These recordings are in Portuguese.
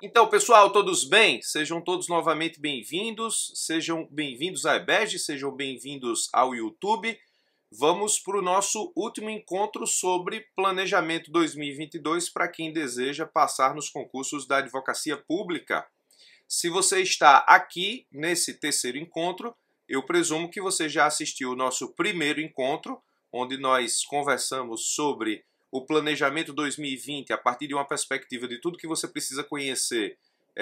Então, pessoal, todos bem? Sejam todos novamente bem-vindos. Sejam bem-vindos à EBEG, sejam bem-vindos ao YouTube. Vamos para o nosso último encontro sobre planejamento 2022 para quem deseja passar nos concursos da advocacia pública. Se você está aqui nesse terceiro encontro, eu presumo que você já assistiu o nosso primeiro encontro, onde nós conversamos sobre o planejamento 2020 a partir de uma perspectiva de tudo que você precisa conhecer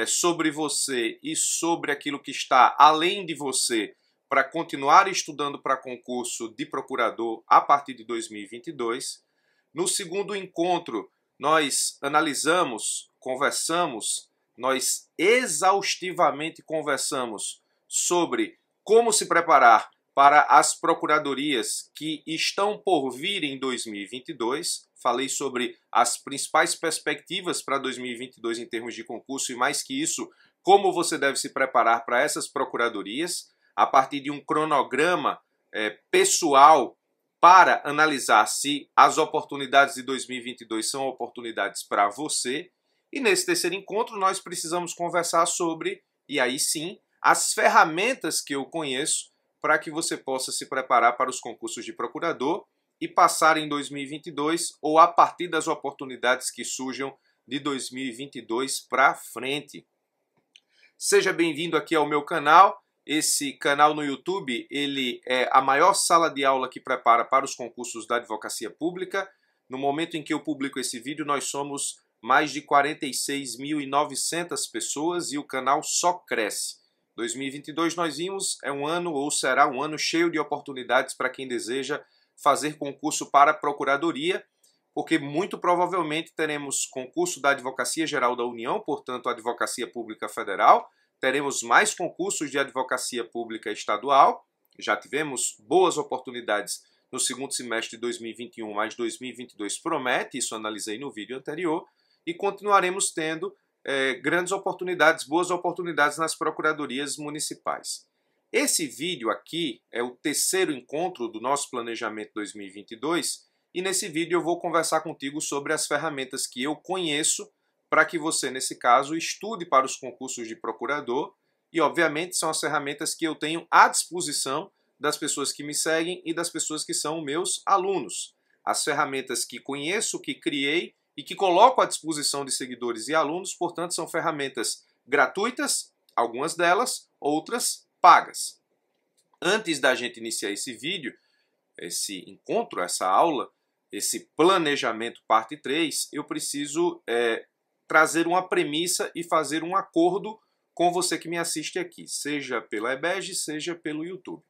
sobre você e sobre aquilo que está além de você para continuar estudando para concurso de procurador a partir de 2022. No segundo encontro, nós analisamos, conversamos, nós exaustivamente conversamos sobre como se preparar para as procuradorias que estão por vir em 2022. Falei sobre as principais perspectivas para 2022 em termos de concurso e, mais que isso, como você deve se preparar para essas procuradorias, a partir de um cronograma pessoal para analisar se as oportunidades de 2022 são oportunidades para você. E nesse terceiro encontro nós precisamos conversar sobre, e aí sim, as ferramentas que eu conheço para que você possa se preparar para os concursos de procurador e passar em 2022 ou a partir das oportunidades que surjam de 2022 para frente. Seja bem-vindo aqui ao meu canal. Esse canal no YouTube, ele é a maior sala de aula que prepara para os concursos da advocacia pública. No momento em que eu publico esse vídeo, nós somos mais de 46.900 pessoas e o canal só cresce. 2022 nós vimos é um ano ou será um ano cheio de oportunidades para quem deseja fazer concurso para a procuradoria, porque muito provavelmente teremos concurso da Advocacia Geral da União, portanto a Advocacia Pública Federal, teremos mais concursos de Advocacia Pública Estadual, já tivemos boas oportunidades no segundo semestre de 2021, mas 2022 promete, isso analisei no vídeo anterior, e continuaremos tendo grandes oportunidades, boas oportunidades nas procuradorias municipais. Esse vídeo aqui é o terceiro encontro do nosso planejamento 2022 e nesse vídeo eu vou conversar contigo sobre as ferramentas que eu conheço para que você, nesse caso, estude para os concursos de procurador e, obviamente, são as ferramentas que eu tenho à disposição das pessoas que me seguem e das pessoas que são meus alunos. As ferramentas que conheço, que criei e que coloco à disposição de seguidores e alunos, portanto, são ferramentas gratuitas, algumas delas, outras pagas. Antes da gente iniciar esse vídeo, esse encontro, essa aula, esse planejamento parte 3, eu preciso trazer uma premissa e fazer um acordo com você que me assiste aqui, seja pela EBEG, seja pelo YouTube.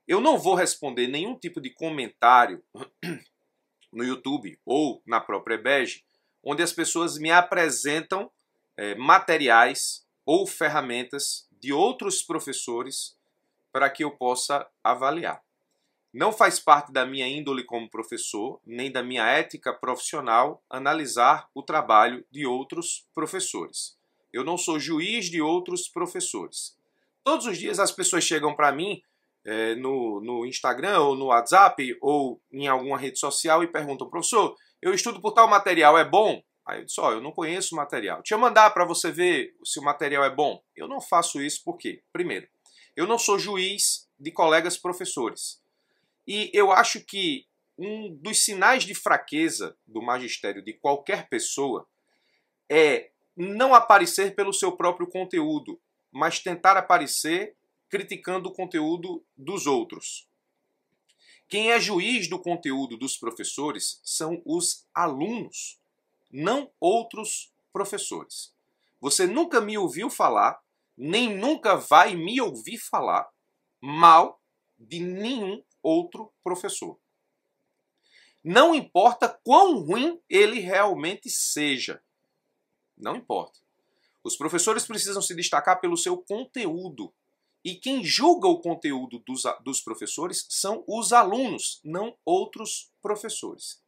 Eu não vou responder nenhum tipo de comentário no YouTube ou na própria EBEG, onde as pessoas me apresentam materiais ou ferramentas de outros professores para que eu possa avaliar. Não faz parte da minha índole como professor, nem da minha ética profissional, analisar o trabalho de outros professores. Eu não sou juiz de outros professores. Todos os dias as pessoas chegam para mim no Instagram ou no WhatsApp ou em alguma rede social e perguntam: professor, eu estudo por tal material, é bom? Aí eu disse: ó, eu não conheço o material. Deixa eu mandar para você ver se o material é bom. Eu não faço isso porque, primeiro, eu não sou juiz de colegas professores. E eu acho que um dos sinais de fraqueza do magistério de qualquer pessoa é não aparecer pelo seu próprio conteúdo, mas tentar aparecer criticando o conteúdo dos outros. Quem é juiz do conteúdo dos professores são os alunos, não outros professores. Você nunca me ouviu falar, nem nunca vai me ouvir falar mal de nenhum outro professor. Não importa quão ruim ele realmente seja. Não importa. Os professores precisam se destacar pelo seu conteúdo. E quem julga o conteúdo dos professores são os alunos, não outros professores.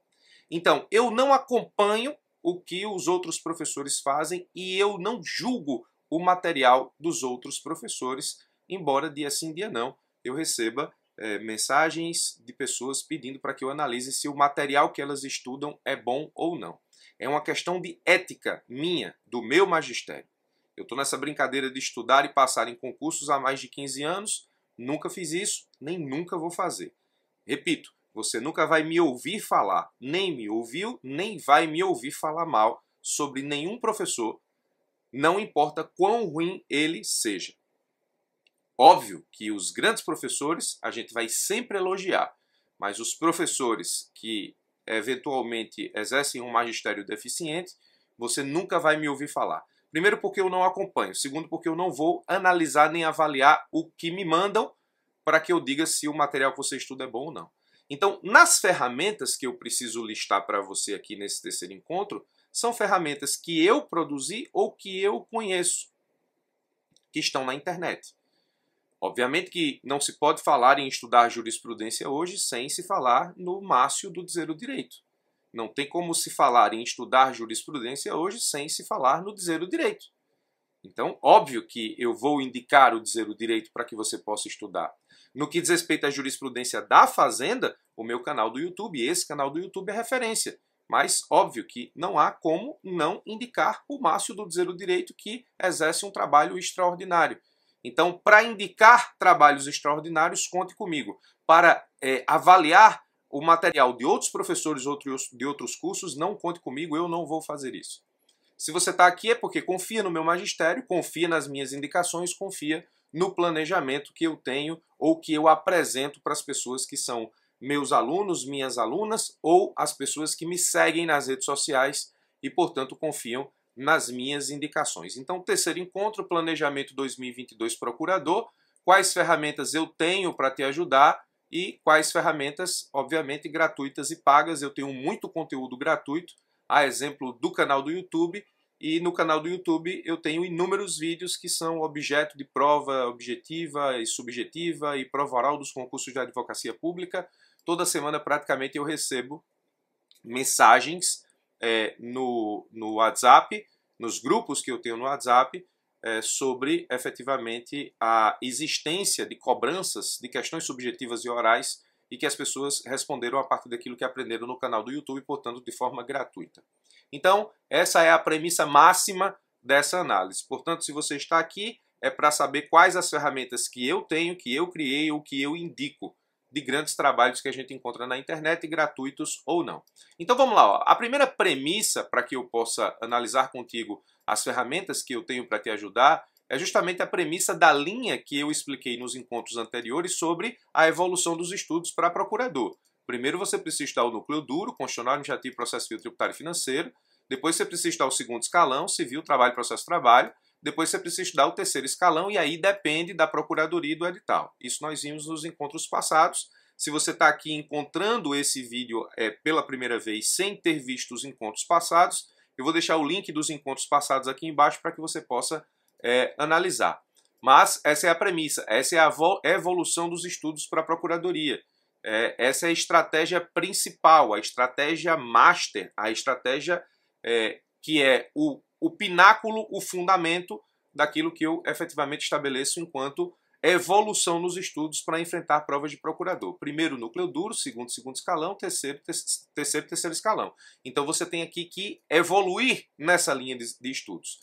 Então, eu não acompanho o que os outros professores fazem e eu não julgo o material dos outros professores, embora dia sim, dia não, eu receba mensagens de pessoas pedindo para que eu analise se o material que elas estudam é bom ou não. É uma questão de ética minha, do meu magistério. Eu estou nessa brincadeira de estudar e passar em concursos há mais de 15 anos, nunca fiz isso, nem nunca vou fazer. Repito, você nunca vai me ouvir falar, nem me ouviu, nem vai me ouvir falar mal sobre nenhum professor, não importa quão ruim ele seja. Óbvio que os grandes professores a gente vai sempre elogiar, mas os professores que eventualmente exercem um magistério deficiente, você nunca vai me ouvir falar. Primeiro porque eu não acompanho, segundo porque eu não vou analisar nem avaliar o que me mandam para que eu diga se o material que você estuda é bom ou não. Então, nas ferramentas que eu preciso listar para você aqui nesse terceiro encontro, são ferramentas que eu produzi ou que eu conheço, que estão na internet. Obviamente que não se pode falar em estudar jurisprudência hoje sem se falar no máximo do dizer o direito. Não tem como se falar em estudar jurisprudência hoje sem se falar no dizer o direito. Então, óbvio que eu vou indicar o dizer o direito para que você possa estudar. No que diz respeito à jurisprudência da Fazenda, o meu canal do YouTube, esse canal do YouTube é referência. Mas, óbvio que não há como não indicar o Márcio do Dizer o Direito, que exerce um trabalho extraordinário. Então, para indicar trabalhos extraordinários, conte comigo. Para avaliar o material de outros professores de outros cursos, não conte comigo, eu não vou fazer isso. Se você está aqui é porque confia no meu magistério, confia nas minhas indicações, confia no planejamento que eu tenho ou que eu apresento para as pessoas que são meus alunos, minhas alunas ou as pessoas que me seguem nas redes sociais e, portanto, confiam nas minhas indicações. Então, terceiro encontro, Planejamento 2022 Procurador, quais ferramentas eu tenho para te ajudar e quais ferramentas, obviamente, gratuitas e pagas. Eu tenho muito conteúdo gratuito, a exemplo do canal do YouTube, e no canal do YouTube eu tenho inúmeros vídeos que são objeto de prova objetiva e subjetiva e prova oral dos concursos de advocacia pública. Toda semana praticamente eu recebo mensagens no WhatsApp, nos grupos que eu tenho no WhatsApp, sobre efetivamente a existência de cobranças de questões subjetivas e orais e que as pessoas responderam a partir daquilo que aprenderam no canal do YouTube, portanto de forma gratuita. Então, essa é a premissa máxima dessa análise. Portanto, se você está aqui, é para saber quais as ferramentas que eu tenho, que eu criei ou que eu indico de grandes trabalhos que a gente encontra na internet, gratuitos ou não. Então vamos lá. Ó. A primeira premissa para que eu possa analisar contigo as ferramentas que eu tenho para te ajudar é justamente a premissa da linha que eu expliquei nos encontros anteriores sobre a evolução dos estudos para procurador. Primeiro você precisa estudar o núcleo duro, constitucional, administrativo, processo civil, tributário e financeiro. Depois você precisa estudar o segundo escalão, civil, trabalho, processo, trabalho. Depois você precisa estudar o terceiro escalão e aí depende da procuradoria e do edital. Isso nós vimos nos encontros passados. Se você está aqui encontrando esse vídeo pela primeira vez sem ter visto os encontros passados, eu vou deixar o link dos encontros passados aqui embaixo para que você possa analisar. Mas essa é a premissa, essa é a evolução dos estudos para a procuradoria. Essa é a estratégia principal, a estratégia master, a estratégia que é o pináculo, o fundamento daquilo que eu efetivamente estabeleço enquanto evolução nos estudos para enfrentar provas de procurador. Primeiro núcleo duro, segundo escalão, terceiro escalão. Então você tem aqui que evoluir nessa linha de estudos.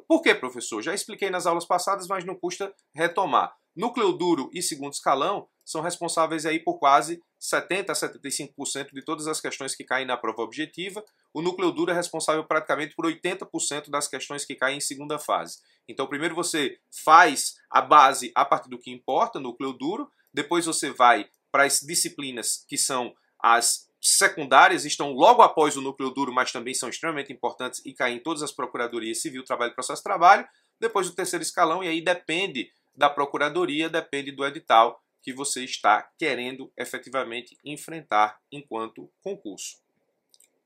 Por quê, professor? Já expliquei nas aulas passadas, mas não custa retomar. Núcleo duro e segundo escalão são responsáveis aí por quase 70% a 75% de todas as questões que caem na prova objetiva. O núcleo duro é responsável praticamente por 80% das questões que caem em segunda fase. Então, primeiro você faz a base a partir do que importa, núcleo duro. Depois você vai para as disciplinas que são as secundárias, estão logo após o núcleo duro, mas também são extremamente importantes e caem em todas as procuradorias civil, trabalho e processo trabalho. Depois o terceiro escalão, e aí depende da procuradoria, depende do edital que você está querendo efetivamente enfrentar enquanto concurso.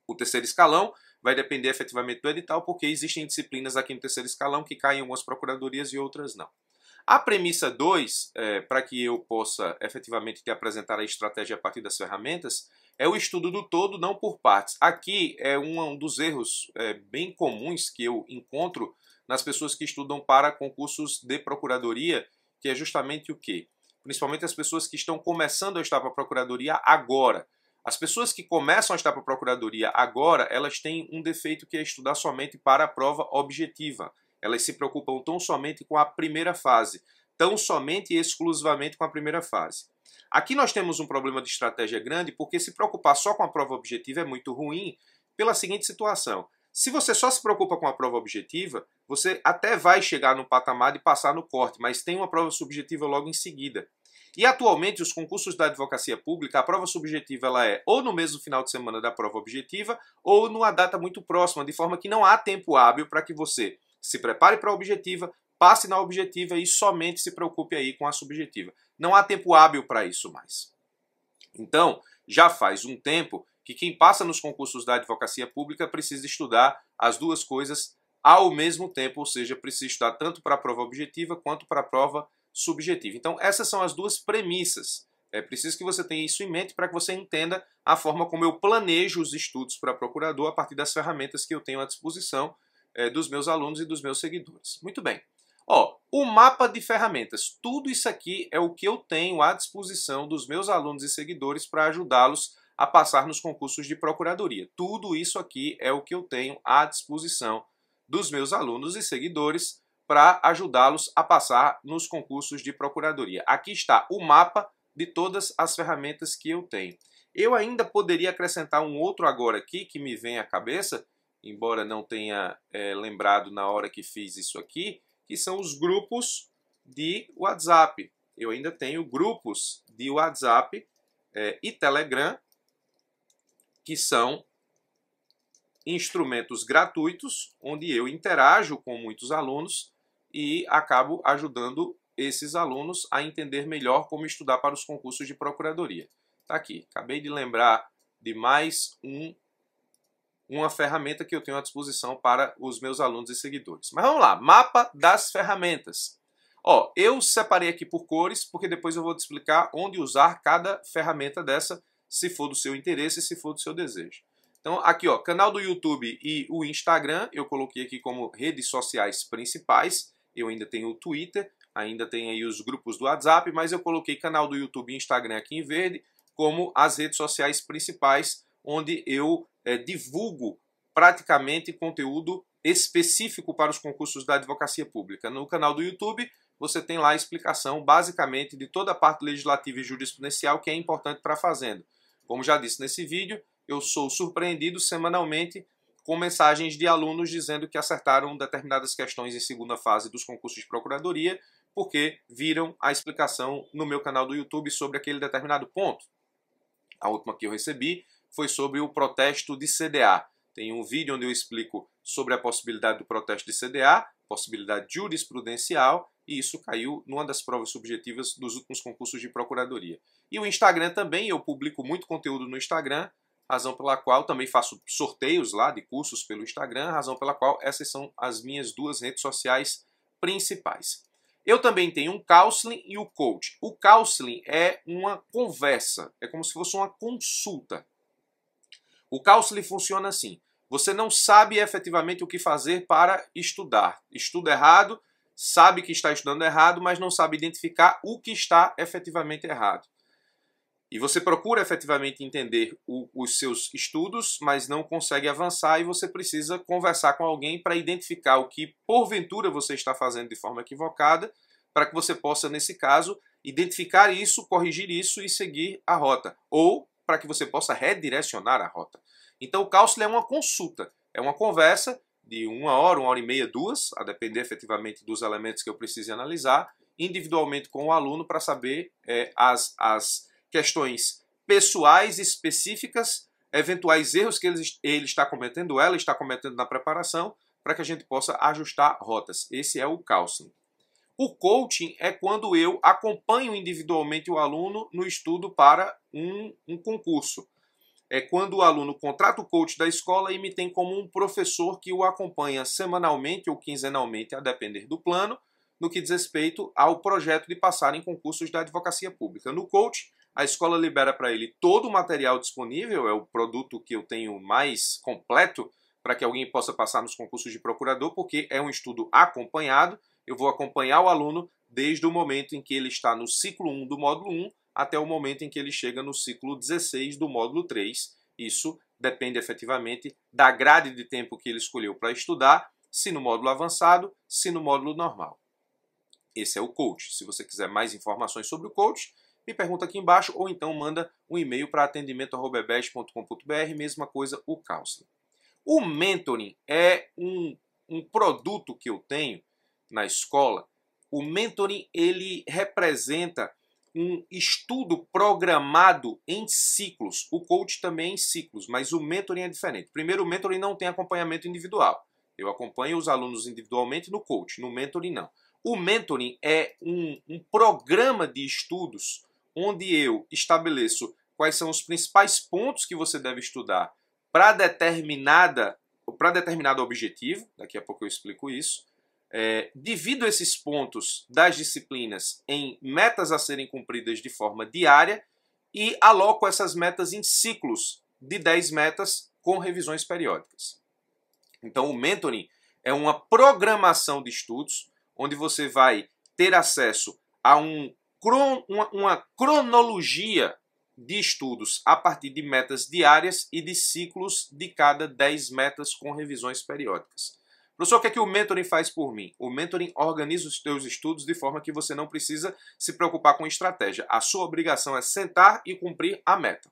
O terceiro escalão vai depender efetivamente do edital, porque existem disciplinas aqui no terceiro escalão que caem em algumas procuradorias e outras não. A premissa 2, para que eu possa efetivamente te apresentar a estratégia a partir das ferramentas, é o estudo do todo, não por partes. Aqui é um dos erros bem comuns que eu encontro nas pessoas que estudam para concursos de procuradoria, que é justamente o quê? Principalmente as pessoas que estão começando a estudar para a procuradoria agora. As pessoas que começam a estar para a procuradoria agora, elas têm um defeito que é estudar somente para a prova objetiva. Elas se preocupam tão somente com a primeira fase, tão somente e exclusivamente com a primeira fase. Aqui nós temos um problema de estratégia grande, porque se preocupar só com a prova objetiva é muito ruim pela seguinte situação. Se você só se preocupa com a prova objetiva, você até vai chegar no patamar de passar no corte, mas tem uma prova subjetiva logo em seguida. E atualmente os concursos da advocacia pública, a prova subjetiva ela é ou no mesmo final de semana da prova objetiva ou numa data muito próxima, de forma que não há tempo hábil para que você se prepare para a objetiva, passe na objetiva e somente se preocupe aí com a subjetiva. Não há tempo hábil para isso mais. Então, já faz um tempo que quem passa nos concursos da advocacia pública precisa estudar as duas coisas ao mesmo tempo, ou seja, precisa estudar tanto para a prova objetiva quanto para a prova subjetiva. Então, essas são as duas premissas. É preciso que você tenha isso em mente para que você entenda a forma como eu planejo os estudos para procurador a partir das ferramentas que eu tenho à disposição dos meus alunos e dos meus seguidores. Muito bem. Ó, o mapa de ferramentas. Tudo isso aqui é o que eu tenho à disposição dos meus alunos e seguidores para ajudá-los a passar nos concursos de procuradoria. Tudo isso aqui é o que eu tenho à disposição dos meus alunos e seguidores para ajudá-los a passar nos concursos de procuradoria. Aqui está o mapa de todas as ferramentas que eu tenho. Eu ainda poderia acrescentar um outro agora aqui que me vem à cabeça, embora não tenha lembrado na hora que fiz isso aqui, que são os grupos de WhatsApp. Eu ainda tenho grupos de WhatsApp e Telegram, que são instrumentos gratuitos, onde eu interajo com muitos alunos e acabo ajudando esses alunos a entender melhor como estudar para os concursos de procuradoria. Tá aqui, acabei de lembrar de mais uma ferramenta que eu tenho à disposição para os meus alunos e seguidores. Mas vamos lá, mapa das ferramentas. Ó, eu separei aqui por cores, porque depois eu vou te explicar onde usar cada ferramenta dessa, se for do seu interesse e se for do seu desejo. Então aqui, ó, canal do YouTube e o Instagram, eu coloquei aqui como redes sociais principais. Eu ainda tenho o Twitter, ainda tem aí os grupos do WhatsApp, mas eu coloquei canal do YouTube e Instagram aqui em verde como as redes sociais principais, onde eu divulgo praticamente conteúdo específico para os concursos da advocacia pública. No canal do YouTube você tem lá a explicação basicamente de toda a parte legislativa e jurisprudencial que é importante para a Fazenda. Como já disse nesse vídeo, eu sou surpreendido semanalmente com mensagens de alunos dizendo que acertaram determinadas questões em segunda fase dos concursos de procuradoria porque viram a explicação no meu canal do YouTube sobre aquele determinado ponto. A última que eu recebi foi sobre o protesto de CDA. Tem um vídeo onde eu explico sobre a possibilidade do protesto de CDA, possibilidade jurisprudencial, e isso caiu numa das provas subjetivas dos últimos concursos de procuradoria. E o Instagram também, eu publico muito conteúdo no Instagram, razão pela qual também faço sorteios lá de cursos pelo Instagram, razão pela qual essas são as minhas duas redes sociais principais. Eu também tenho um counseling e o coach. O counseling é uma conversa, é como se fosse uma consulta. O counseling funciona assim: você não sabe efetivamente o que fazer para estudar. Estuda errado, sabe que está estudando errado, mas não sabe identificar o que está efetivamente errado. E você procura efetivamente entender os seus estudos, mas não consegue avançar e você precisa conversar com alguém para identificar o que porventura você está fazendo de forma equivocada, para que você possa, nesse caso, identificar isso, corrigir isso e seguir a rota. Ou para que você possa redirecionar a rota. Então o counseling é uma consulta, é uma conversa de 1 hora e meia, 2, a depender efetivamente dos elementos que eu precise analisar, individualmente com o aluno para saber as questões pessoais específicas, eventuais erros que ele está cometendo, ela está cometendo na preparação, para que a gente possa ajustar rotas. Esse é o counseling. O coaching é quando eu acompanho individualmente o aluno no estudo para um concurso. É quando o aluno contrata o coach da escola e me tem como um professor que o acompanha semanalmente ou quinzenalmente, a depender do plano, no que diz respeito ao projeto de passar em concursos da advocacia pública. No coach, a escola libera para ele todo o material disponível, é o produto que eu tenho mais completo para que alguém possa passar nos concursos de procurador, porque é um estudo acompanhado. Eu vou acompanhar o aluno desde o momento em que ele está no ciclo 1 do módulo 1 até o momento em que ele chega no ciclo 16 do módulo 3. Isso depende efetivamente da grade de tempo que ele escolheu para estudar, se no módulo avançado, se no módulo normal. Esse é o coach. Se você quiser mais informações sobre o coach, me pergunta aqui embaixo ou então manda um e-mail para atendimento@ebed.com.br, mesma coisa o counseling. O mentoring é um produto que eu tenho na escola. O mentoring ele representa um estudo programado em ciclos. O coach também é em ciclos, mas o mentoring é diferente. Primeiro, o mentoring não tem acompanhamento individual. Eu acompanho os alunos individualmente no coach, no mentoring não. O mentoring é um programa de estudos onde eu estabeleço quais são os principais pontos que você deve estudar para determinado objetivo. Daqui a pouco eu explico isso. Divido esses pontos das disciplinas em metas a serem cumpridas de forma diária e aloco essas metas em ciclos de 10 metas com revisões periódicas. Então, o mentoring é uma programação de estudos onde você vai ter acesso a uma cronologia de estudos a partir de metas diárias e de ciclos de cada 10 metas com revisões periódicas. Professor, o que é que o mentoring faz por mim? O mentoring organiza os teus estudos de forma que você não precisa se preocupar com estratégia. A sua obrigação é sentar e cumprir a meta.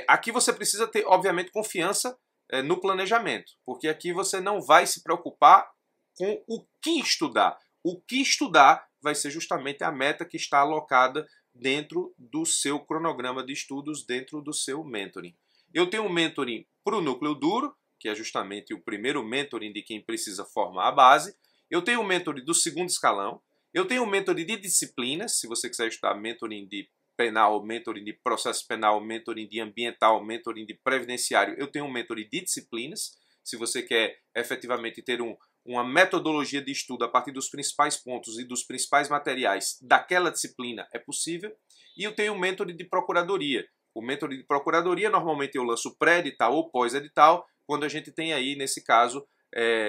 Aqui você precisa ter, obviamente, confiança no planejamento, porque aqui você não vai se preocupar com o que estudar. O que estudar vai ser justamente a meta que está alocada dentro do seu cronograma de estudos, dentro do seu mentoring. Eu tenho um mentoring para o núcleo duro, que é justamente o primeiro mentoring de quem precisa formar a base. Eu tenho um mentoring do segundo escalão. Eu tenho um mentoring de disciplinas, se você quiser estudar mentoring de penal, mentoring de processo penal, mentoring de ambiental, mentoring de previdenciário. Eu tenho um mentoring de disciplinas, se você quer efetivamente ter uma metodologia de estudo a partir dos principais pontos e dos principais materiais daquela disciplina, é possível. E eu tenho um mentoring de procuradoria. O mentoring de procuradoria, normalmente eu lanço pré-edital ou pós-edital, quando a gente tem aí, nesse caso,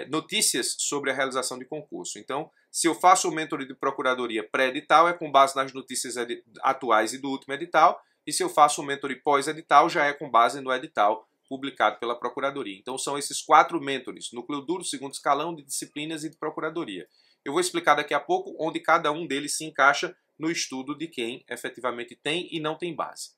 notícias sobre a realização de concurso. Então, se eu faço o mentoring de procuradoria pré-edital, é com base nas notícias atuais e do último edital, e se eu faço o mentoring pós-edital, já é com base no edital publicado pela Procuradoria. Então, são esses 4 mentores, núcleo duro, segundo escalão, de disciplinas e de procuradoria. Eu vou explicar daqui a pouco onde cada um deles se encaixa no estudo de quem efetivamente tem e não tem base.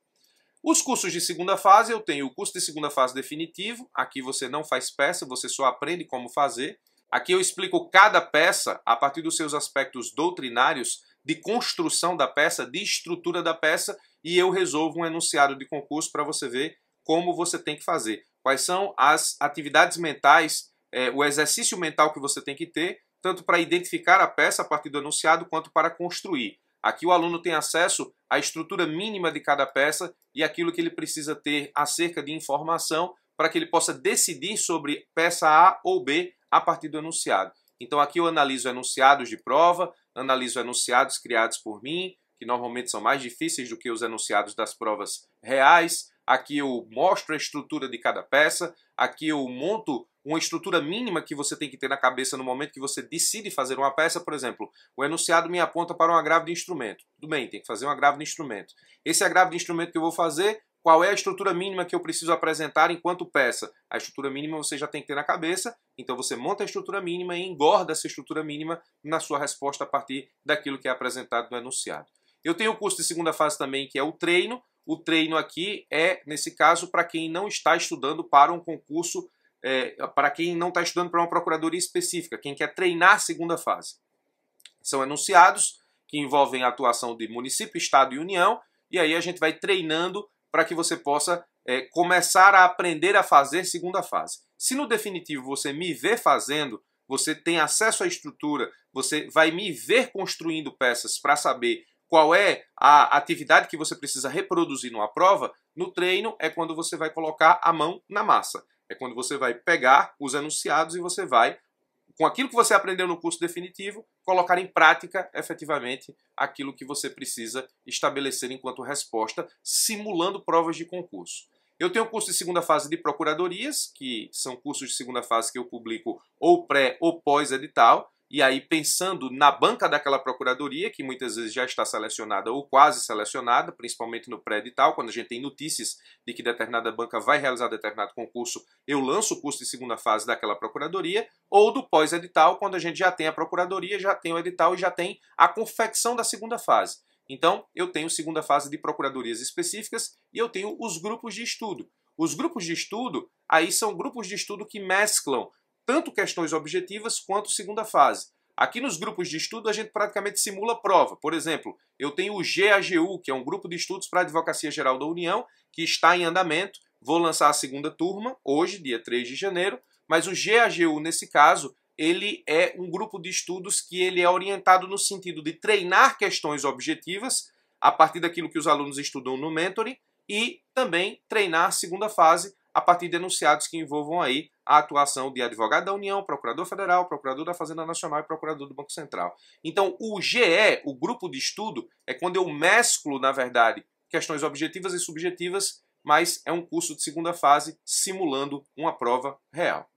Os cursos de segunda fase, eu tenho o curso de segunda fase definitivo. Aqui você não faz peça, você só aprende como fazer. Aqui eu explico cada peça a partir dos seus aspectos doutrinários, de construção da peça, de estrutura da peça, e eu resolvo um enunciado de concurso para você ver como você tem que fazer. Quais são as atividades mentais, o exercício mental que você tem que ter, tanto para identificar a peça a partir do enunciado, quanto para construir. Aqui o aluno tem acesso à estrutura mínima de cada peça e aquilo que ele precisa ter acerca de informação para que ele possa decidir sobre peça A ou B a partir do enunciado. Então aqui eu analiso enunciados de prova, analiso enunciados criados por mim, que normalmente são mais difíceis do que os enunciados das provas reais. Aqui eu mostro a estrutura de cada peça, aqui eu monto uma estrutura mínima que você tem que ter na cabeça no momento que você decide fazer uma peça. Por exemplo, o enunciado me aponta para um agravo de instrumento. Tudo bem, tem que fazer um agravo de instrumento. Esse agravo de instrumento que eu vou fazer, qual é a estrutura mínima que eu preciso apresentar enquanto peça? A estrutura mínima você já tem que ter na cabeça, então você monta a estrutura mínima e engorda essa estrutura mínima na sua resposta a partir daquilo que é apresentado no enunciado. Eu tenho o curso de segunda fase também, que é o treino. O treino aqui é, nesse caso, para quem não está estudando para um concurso, para quem não está estudando para uma procuradoria específica, quem quer treinar a segunda fase. São enunciados que envolvem a atuação de município, estado e união, e aí a gente vai treinando para que você possa começar a aprender a fazer segunda fase. Se no definitivo você me vê fazendo, você tem acesso à estrutura, você vai me ver construindo peças para saber qual é a atividade que você precisa reproduzir numa prova. No treino é quando você vai colocar a mão na massa. É quando você vai pegar os enunciados e você vai, com aquilo que você aprendeu no curso definitivo, colocar em prática, efetivamente, aquilo que você precisa estabelecer enquanto resposta, simulando provas de concurso. Eu tenho o curso de segunda fase de procuradorias, que são cursos de segunda fase que eu publico ou pré ou pós-edital. e aí pensando na banca daquela procuradoria, que muitas vezes já está selecionada ou quase selecionada, principalmente no pré-edital, quando a gente tem notícias de que determinada banca vai realizar determinado concurso, eu lanço o curso de segunda fase daquela procuradoria, ou do pós-edital, quando a gente já tem a procuradoria, já tem o edital e já tem a confecção da segunda fase. Então, eu tenho segunda fase de procuradorias específicas e eu tenho os grupos de estudo. Os grupos de estudo, aí são grupos de estudo que mesclam tanto questões objetivas quanto segunda fase. Aqui nos grupos de estudo a gente praticamente simula prova. Por exemplo, eu tenho o GAGU, que é um grupo de estudos para a Advocacia Geral da União, que está em andamento. Vou lançar a segunda turma, hoje, dia 3 de janeiro, mas o GAGU, nesse caso, ele é um grupo de estudos que ele é orientado no sentido de treinar questões objetivas a partir daquilo que os alunos estudam no mentoring e também treinar a segunda fase a partir de enunciados que envolvam aí a atuação de advogado da União, procurador federal, procurador da Fazenda Nacional e procurador do Banco Central. Então, o GE, o grupo de estudo, é quando eu mesclo, na verdade, questões objetivas e subjetivas, mas é um curso de segunda fase simulando uma prova real.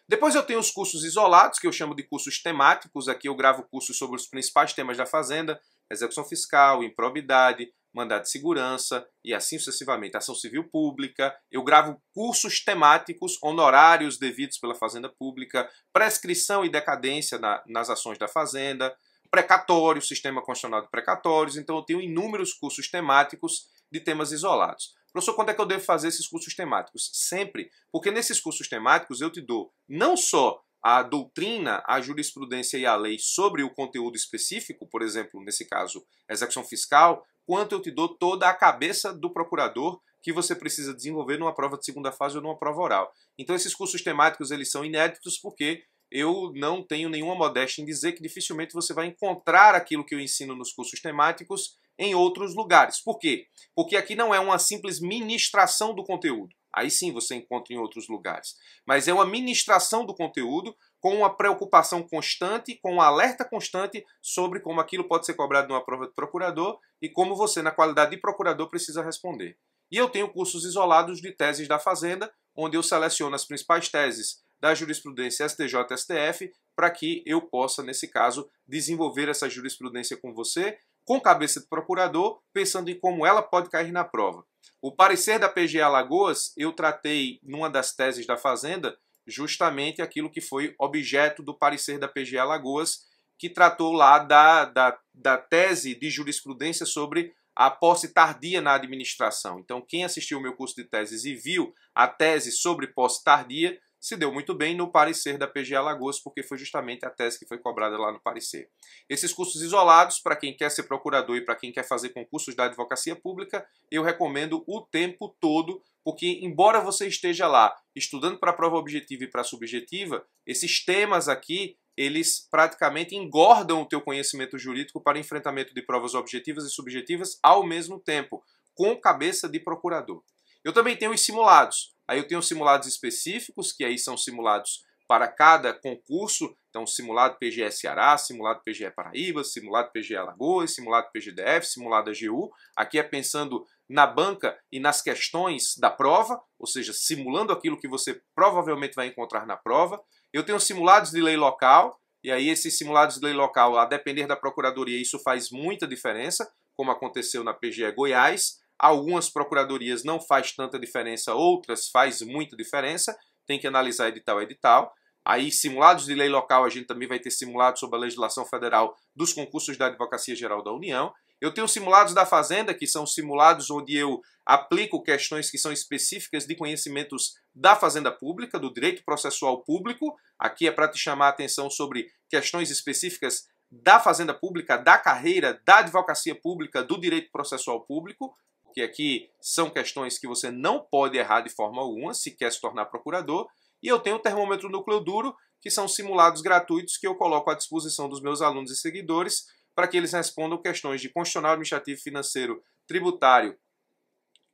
Depois eu tenho os cursos isolados, que eu chamo de cursos temáticos. Aqui eu gravo cursos sobre os principais temas da Fazenda, execução fiscal, improbidade, mandado de segurança e assim sucessivamente, ação civil pública. Eu gravo cursos temáticos, honorários devidos pela Fazenda Pública, prescrição e decadência nas ações da Fazenda, precatório, sistema constitucional de precatórios. Então eu tenho inúmeros cursos temáticos de temas isolados. Professor, quando é que eu devo fazer esses cursos temáticos? Sempre, porque nesses cursos temáticos eu te dou não só a doutrina, a jurisprudência e a lei sobre o conteúdo específico, por exemplo, nesse caso, execução fiscal, quanto eu te dou toda a cabeça do procurador que você precisa desenvolver numa prova de segunda fase ou numa prova oral. Então esses cursos temáticos eles são inéditos porque eu não tenho nenhuma modéstia em dizer que dificilmente você vai encontrar aquilo que eu ensino nos cursos temáticos em outros lugares. Por quê? Porque aqui não é uma simples ministração do conteúdo. Aí sim você encontra em outros lugares. Mas é uma ministração do conteúdo com uma preocupação constante, com um alerta constante sobre como aquilo pode ser cobrado numa prova de procurador e como você, na qualidade de procurador, precisa responder. E eu tenho cursos isolados de teses da Fazenda, onde eu seleciono as principais teses da jurisprudência STJ-STF para que eu possa, nesse caso, desenvolver essa jurisprudência com você, com cabeça de procurador, pensando em como ela pode cair na prova. O parecer da PGE Alagoas, eu tratei numa das teses da Fazenda, justamente aquilo que foi objeto do parecer da PGE Alagoas, que tratou lá da tese de jurisprudência sobre a posse tardia na administração. Então, quem assistiu o meu curso de teses e viu a tese sobre posse tardia, se deu muito bem no parecer da PGE Alagoas, porque foi justamente a tese que foi cobrada lá no parecer. Esses cursos isolados, para quem quer ser procurador e para quem quer fazer concursos da advocacia pública, eu recomendo o tempo todo, porque embora você esteja lá estudando para a prova objetiva e para a subjetiva, esses temas aqui, eles praticamente engordam o teu conhecimento jurídico para enfrentamento de provas objetivas e subjetivas ao mesmo tempo, com cabeça de procurador. Eu também tenho os simulados. Aí eu tenho simulados específicos, que aí são simulados para cada concurso. Então, simulado PGE Ceará, simulado PGE Paraíba, simulado PGE Alagoas, simulado PGDF, simulado AGU. Aqui é pensando na banca e nas questões da prova, ou seja, simulando aquilo que você provavelmente vai encontrar na prova. Eu tenho simulados de lei local, e aí esses simulados de lei local, a depender da procuradoria, isso faz muita diferença, como aconteceu na PGE Goiás. Algumas procuradorias não faz tanta diferença, outras faz muita diferença, tem que analisar edital a edital. Aí simulados de lei local, a gente também vai ter simulados sobre a legislação federal dos concursos da Advocacia Geral da União. Eu tenho simulados da Fazenda, que são simulados onde eu aplico questões que são específicas de conhecimentos da Fazenda Pública, do direito processual público. Aqui é para te chamar a atenção sobre questões específicas da Fazenda Pública, da carreira, da Advocacia Pública, do direito processual público, que aqui são questões que você não pode errar de forma alguma se quer se tornar procurador. E eu tenho o termômetro núcleo duro, que são simulados gratuitos que eu coloco à disposição dos meus alunos e seguidores para que eles respondam questões de constitucional, administrativo, financeiro, tributário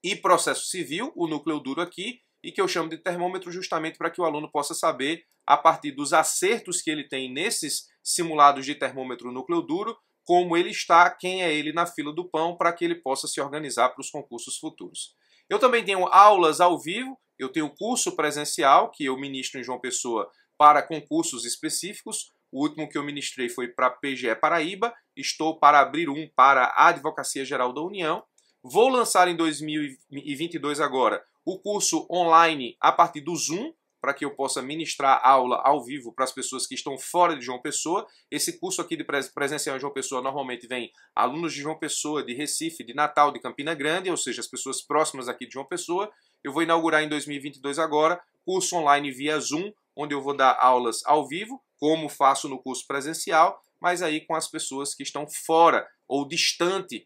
e processo civil, o núcleo duro aqui, e que eu chamo de termômetro justamente para que o aluno possa saber, a partir dos acertos que ele tem nesses simulados de termômetro núcleo duro, como ele está, quem é ele na fila do pão, para que ele possa se organizar para os concursos futuros. Eu também tenho aulas ao vivo, eu tenho curso presencial, que eu ministro em João Pessoa para concursos específicos, O último que eu ministrei foi para PGE Paraíba. Estou para abrir um para a Advocacia Geral da União. Vou lançar em 2022 agora o curso online a partir do Zoom, para que eu possa ministrar aula ao vivo para as pessoas que estão fora de João Pessoa. Esse curso aqui de presencial em João Pessoa normalmente vem alunos de João Pessoa, de Recife, de Natal, de Campina Grande, ou seja, as pessoas próximas aqui de João Pessoa. Eu vou inaugurar em 2022 agora curso online via Zoom, onde eu vou dar aulas ao vivo, como faço no curso presencial, mas aí com as pessoas que estão fora ou distante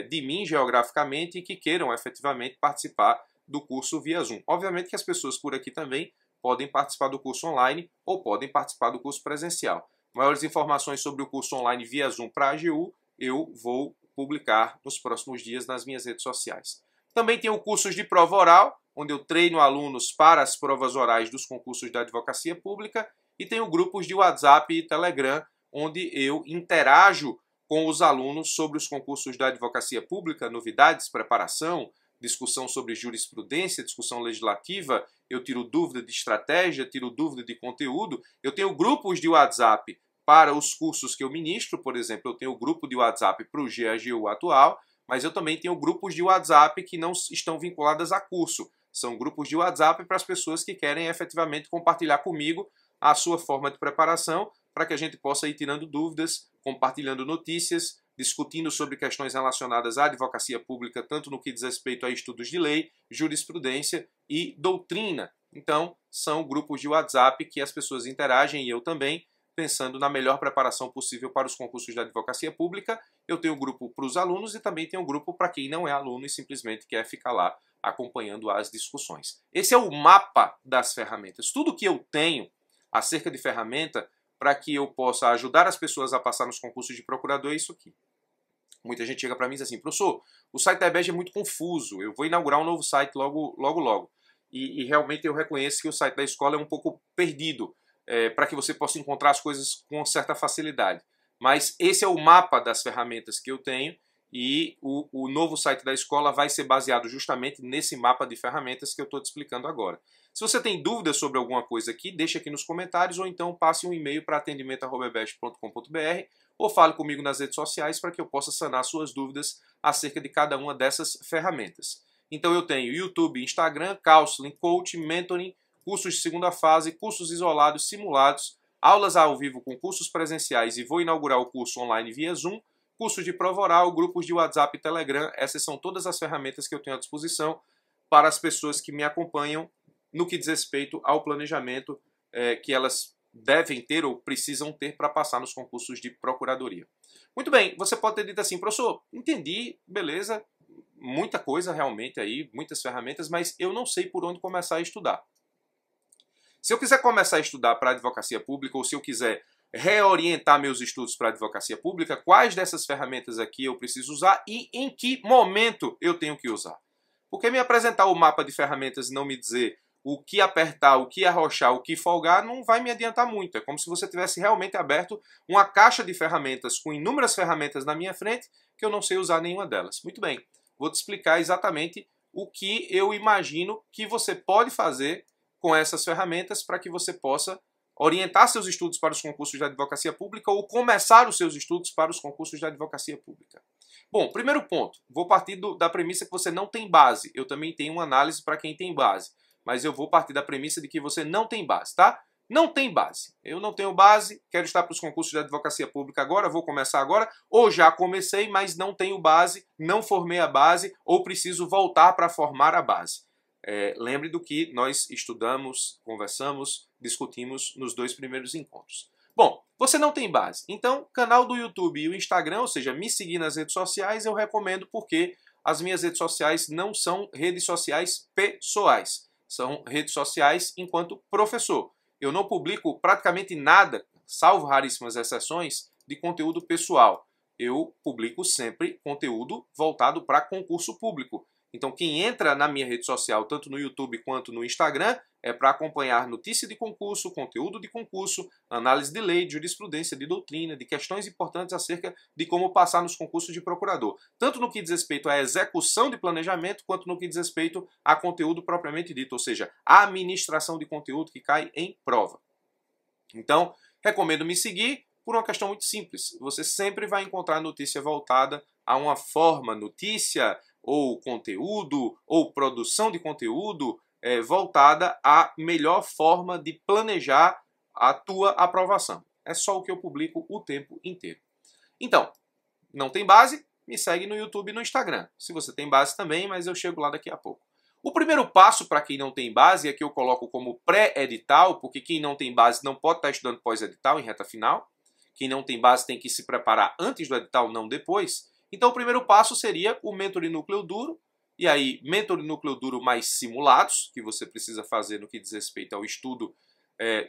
de mim geograficamente e que queiram efetivamente participar do curso via Zoom. Obviamente que as pessoas por aqui também podem participar do curso online ou podem participar do curso presencial. Maiores informações sobre o curso online via Zoom para a AGU eu vou publicar nos próximos dias nas minhas redes sociais. Também tenho cursos de prova oral, onde eu treino alunos para as provas orais dos concursos da advocacia pública, e tenho grupos de WhatsApp e Telegram, onde eu interajo com os alunos sobre os concursos da advocacia pública, novidades, preparação, discussão sobre jurisprudência, discussão legislativa, eu tiro dúvida de estratégia, tiro dúvida de conteúdo. Eu tenho grupos de WhatsApp para os cursos que eu ministro, por exemplo, eu tenho o grupo de WhatsApp para o GAGU atual, mas eu também tenho grupos de WhatsApp que não estão vinculadas a curso. São grupos de WhatsApp para as pessoas que querem efetivamente compartilhar comigo a sua forma de preparação, para que a gente possa ir tirando dúvidas, compartilhando notícias, discutindo sobre questões relacionadas à advocacia pública, tanto no que diz respeito a estudos de lei, jurisprudência e doutrina. Então, são grupos de WhatsApp que as pessoas interagem, e eu também, pensando na melhor preparação possível para os concursos da advocacia pública. Eu tenho um grupo para os alunos e também tenho um grupo para quem não é aluno e simplesmente quer ficar lá acompanhando as discussões. Esse é o mapa das ferramentas. Tudo que eu tenho acerca de ferramenta para que eu possa ajudar as pessoas a passar nos concursos de procurador é isso aqui. Muita gente chega para mim e diz assim: professor, o site da EBED é muito confuso, eu vou inaugurar um novo site logo. E realmente eu reconheço que o site da escola é um pouco perdido, para que você possa encontrar as coisas com certa facilidade. Mas esse é o mapa das ferramentas que eu tenho, e o novo site da escola vai ser baseado justamente nesse mapa de ferramentas que eu estou te explicando agora. Se você tem dúvidas sobre alguma coisa aqui, deixe aqui nos comentários, ou então passe um e-mail para atendimento@ebed.com.br ou fale comigo nas redes sociais para que eu possa sanar suas dúvidas acerca de cada uma dessas ferramentas. Então eu tenho YouTube, Instagram, Counseling, Coaching, Mentoring, cursos de segunda fase, cursos isolados, simulados, aulas ao vivo com cursos presenciais, e vou inaugurar o curso online via Zoom, cursos de prova oral, grupos de WhatsApp e Telegram. Essas são todas as ferramentas que eu tenho à disposição para as pessoas que me acompanham no que diz respeito ao planejamento que elas devem ter ou precisam ter para passar nos concursos de procuradoria. Muito bem, você pode ter dito assim: professor, entendi, beleza, muita coisa realmente aí, muitas ferramentas, mas eu não sei por onde começar a estudar. Se eu quiser começar a estudar para a advocacia pública, ou se eu quiser reorientar meus estudos para a advocacia pública, quais dessas ferramentas aqui eu preciso usar e em que momento eu tenho que usar? Porque me apresentar o mapa de ferramentas e não me dizer o que apertar, o que arrochar, o que folgar, não vai me adiantar muito. É como se você tivesse realmente aberto uma caixa de ferramentas com inúmeras ferramentas na minha frente que eu não sei usar nenhuma delas. Muito bem, vou te explicar exatamente o que eu imagino que você pode fazer com essas ferramentas para que você possa orientar seus estudos para os concursos de advocacia pública ou começar os seus estudos para os concursos de advocacia pública. Bom, primeiro ponto, vou partir da premissa que você não tem base. Eu também tenho uma análise para quem tem base, mas eu vou partir da premissa de que você não tem base, tá? Não tem base. Eu não tenho base, quero estar para os concursos de advocacia pública agora, vou começar agora, ou já comecei, mas não tenho base, não formei a base, ou preciso voltar para formar a base. Lembre do que nós estudamos, conversamos, discutimos nos 2 primeiros encontros. Bom, você não tem base. Então, canal do YouTube e o Instagram, ou seja, me seguir nas redes sociais, eu recomendo, porque as minhas redes sociais não são redes sociais pessoais. São redes sociais enquanto professor. Eu não publico praticamente nada, salvo raríssimas exceções, de conteúdo pessoal. Eu publico sempre conteúdo voltado para concurso público. Então, quem entra na minha rede social, tanto no YouTube quanto no Instagram, é para acompanhar notícia de concurso, conteúdo de concurso, análise de lei, de jurisprudência, de doutrina, de questões importantes acerca de como passar nos concursos de procurador. Tanto no que diz respeito à execução de planejamento, quanto no que diz respeito a conteúdo propriamente dito, ou seja, a administração de conteúdo que cai em prova. Então, Recomendo me seguir por uma questão muito simples. Você sempre vai encontrar notícia voltada a uma forma, notícia ou conteúdo ou produção de conteúdo voltada à melhor forma de planejar a tua aprovação. É só o que eu publico o tempo inteiro. Então, não tem base? Me segue no YouTube e no Instagram. Se você tem base também, mas eu chego lá daqui a pouco. O primeiro passo para quem não tem base é que eu coloco como pré-edital, porque quem não tem base não pode estar estudando pós-edital em reta final. Quem não tem base tem que se preparar antes do edital, não depois. Então o primeiro passo seria o Mentoring Núcleo Duro. E aí, Mentoring Núcleo Duro mais simulados, que você precisa fazer no que diz respeito ao estudo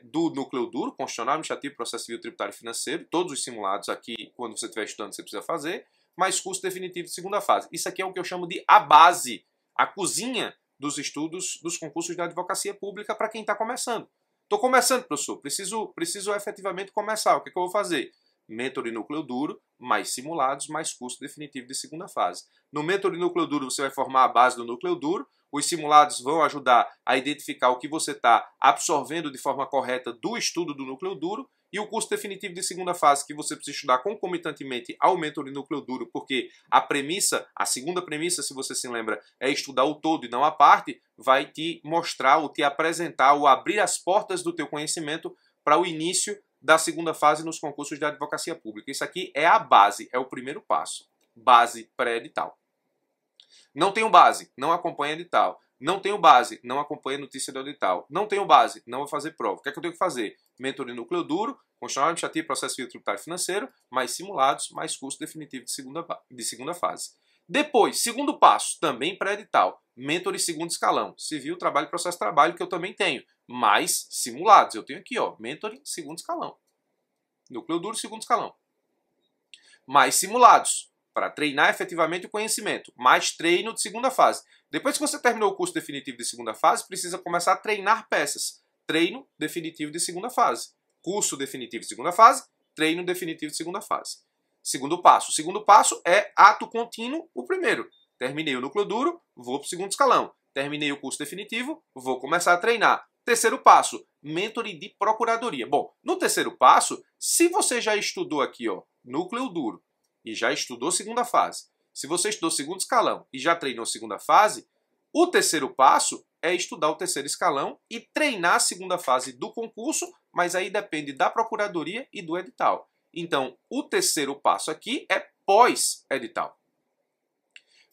do núcleo duro, constitucional, administrativo, processo civil, tributário e financeiro. Todos os simulados aqui, quando você estiver estudando, você precisa fazer. Mais curso definitivo de segunda fase. Isso aqui é o que eu chamo de a base, a cozinha dos estudos dos concursos da advocacia pública para quem está começando. Estou começando, professor, preciso efetivamente começar. O que eu vou fazer? Mentoring Núcleo Duro, mais simulados, mais curso definitivo de segunda fase. No Mentoring Núcleo Duro você vai formar a base do núcleo duro. Os simulados vão ajudar a identificar o que você está absorvendo de forma correta do estudo do núcleo duro. E o curso definitivo de segunda fase, que você precisa estudar concomitantemente ao Mentoring Núcleo Duro, porque a segunda premissa, se você se lembra, é estudar o todo e não a parte, vai te mostrar, ou te apresentar, ou abrir as portas do teu conhecimento para o início da segunda fase nos concursos de advocacia pública. Isso aqui é a base, é o primeiro passo. Base pré-edital. Não tenho base, não acompanha edital. Não tenho base, não acompanha notícia do edital. Não tenho base, não vou fazer prova. O que é que eu tenho que fazer? Mentoring Núcleo Duro, constitucional, administrativo, processo civil, tributário e financeiro, mais simulados, mais curso definitivo de segunda fase. Depois, segundo passo, também pré-edital, Mentoring segundo escalão, civil, trabalho e processo de trabalho, que eu também tenho, mais simulados. Eu tenho aqui, ó, Mentoring segundo escalão. Núcleo Duro, segundo escalão. Mais simulados, para treinar efetivamente o conhecimento, mais treino de segunda fase. Depois que você terminou o curso definitivo de segunda fase, precisa começar a treinar peças. Treino definitivo de segunda fase. Curso definitivo de segunda fase, treino definitivo de segunda fase. Segundo passo. O segundo passo é ato contínuo, o primeiro. Terminei o núcleo duro, vou para o segundo escalão. Terminei o curso definitivo, vou começar a treinar. Terceiro passo, mentoring de procuradoria. Bom, no terceiro passo, se você já estudou aqui, ó, núcleo duro, e já estudou segunda fase, se você estudou segundo escalão e já treinou segunda fase, o terceiro passo é estudar o terceiro escalão e treinar a segunda fase do concurso, mas aí depende da procuradoria e do edital. Então, o terceiro passo aqui é pós-edital.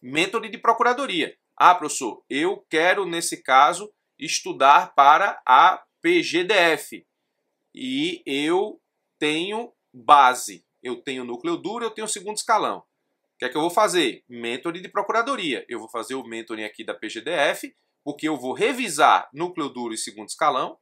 Mentoring de procuradoria. Ah, professor, eu quero, nesse caso, estudar para a PGDF. E eu tenho base. Eu tenho núcleo duro, eu tenho segundo escalão. O que é que eu vou fazer? Mentoring de procuradoria. Eu vou fazer o mentoring aqui da PGDF, porque eu vou revisar núcleo duro e segundo escalão,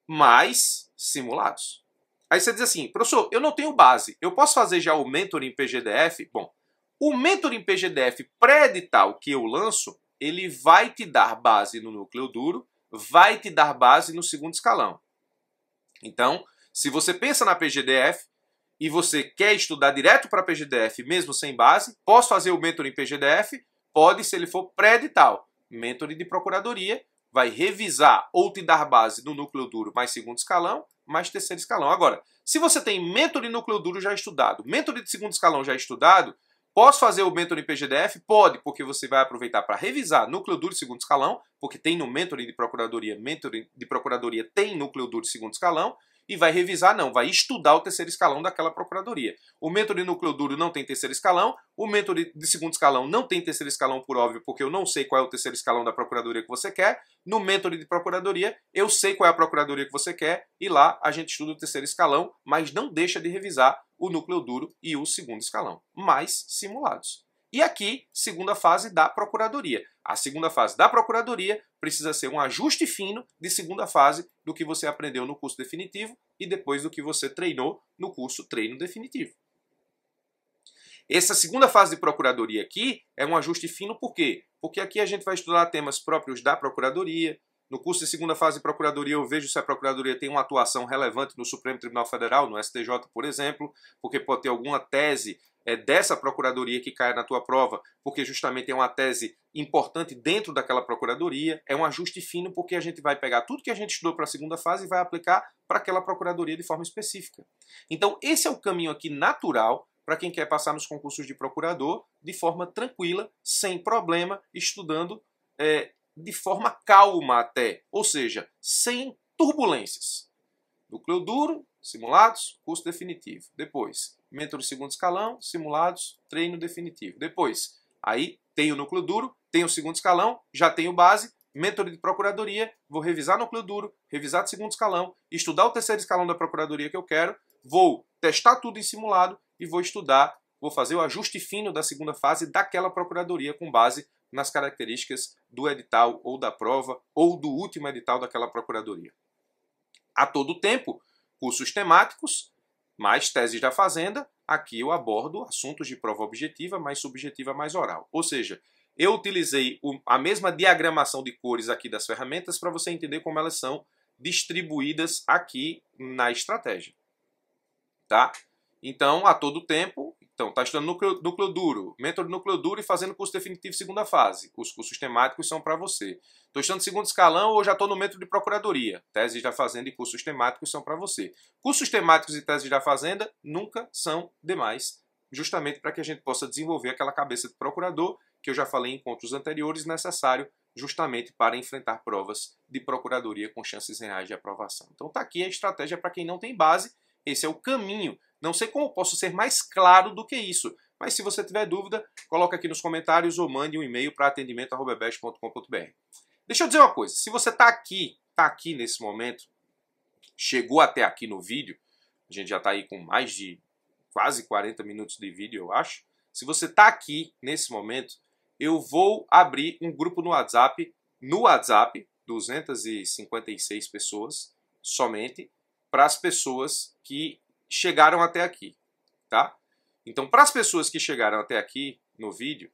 mais simulados. Aí você diz assim, professor, eu não tenho base, eu posso fazer já o mentoring PGDF? Bom, o mentoring PGDF pré-edital que eu lanço, ele vai te dar base no núcleo duro, vai te dar base no segundo escalão. Então, se você pensa na PGDF e você quer estudar direto para a PGDF mesmo sem base, posso fazer o mentoring PGDF? Pode, se ele for pré-edital. Mentoring de procuradoria, vai revisar ou te dar base no núcleo duro mais segundo escalão, mais terceiro escalão. Agora, se você tem mentoring núcleo duro já estudado, mentoring de segundo escalão já estudado, posso fazer o mentoring PGDF? Pode, porque você vai aproveitar para revisar núcleo duro e segundo escalão, porque tem no mentoring de procuradoria tem núcleo duro e segundo escalão, e vai revisar, não, vai estudar o terceiro escalão daquela procuradoria. O mentoring de núcleo duro não tem terceiro escalão, o mentoring de segundo escalão não tem terceiro escalão por óbvio, porque eu não sei qual é o terceiro escalão da procuradoria que você quer. No mentoring de procuradoria, eu sei qual é a procuradoria que você quer, e lá a gente estuda o terceiro escalão, mas não deixa de revisar o núcleo duro e o segundo escalão, mais simulados. E aqui, segunda fase da procuradoria. A segunda fase da procuradoria precisa ser um ajuste fino de segunda fase do que você aprendeu no curso definitivo e depois do que você treinou no curso treino definitivo. Essa segunda fase de procuradoria aqui é um ajuste fino por quê? Porque aqui a gente vai estudar temas próprios da procuradoria. No curso de segunda fase de procuradoria eu vejo se a procuradoria tem uma atuação relevante no Supremo Tribunal Federal, no STJ, por exemplo, porque pode ter alguma tese é dessa procuradoria que cai na tua prova, porque justamente é uma tese importante dentro daquela procuradoria, é um ajuste fino porque a gente vai pegar tudo que a gente estudou para a segunda fase e vai aplicar para aquela procuradoria de forma específica. Então esse é o caminho aqui natural para quem quer passar nos concursos de procurador de forma tranquila, sem problema, estudando de forma calma até, ou seja, sem turbulências. Núcleo duro, simulados, curso definitivo. Depois, mentor de segundo escalão, simulados, treino definitivo. Depois, aí tem o núcleo duro, tem o segundo escalão, já tenho base, mentor de procuradoria, vou revisar núcleo duro, revisar de segundo escalão, estudar o terceiro escalão da procuradoria que eu quero, vou testar tudo em simulado e vou estudar, vou fazer o ajuste fino da segunda fase daquela procuradoria com base nas características do edital ou da prova ou do último edital daquela procuradoria. A todo tempo, cursos temáticos, mais teses da Fazenda, aqui eu abordo assuntos de prova objetiva, mais subjetiva, mais oral. Ou seja, eu utilizei a mesma diagramação de cores aqui das ferramentas para você entender como elas são distribuídas aqui na estratégia. Tá? Então, a todo tempo, está estudando núcleo duro, mentor de núcleo duro e fazendo curso definitivo segunda fase. Os cursos temáticos são para você. Estou estudando segundo escalão ou já estou no mentor de procuradoria. Teses da Fazenda e cursos temáticos são para você. Cursos temáticos e teses da Fazenda nunca são demais, justamente para que a gente possa desenvolver aquela cabeça de procurador que eu já falei em encontros anteriores, necessário justamente para enfrentar provas de procuradoria com chances reais de aprovação. Então está aqui a estratégia para quem não tem base. Esse é o caminho. Não sei como posso ser mais claro do que isso, mas se você tiver dúvida, coloca aqui nos comentários ou mande um e-mail para atendimento@ebest.com.br. Deixa eu dizer uma coisa, se você está aqui nesse momento, chegou até aqui no vídeo, a gente já está aí com mais de quase 40 minutos de vídeo, eu acho. Se você está aqui nesse momento, eu vou abrir um grupo no WhatsApp, 256 pessoas somente, para as pessoas que chegaram até aqui, tá? Então, para as pessoas que chegaram até aqui no vídeo,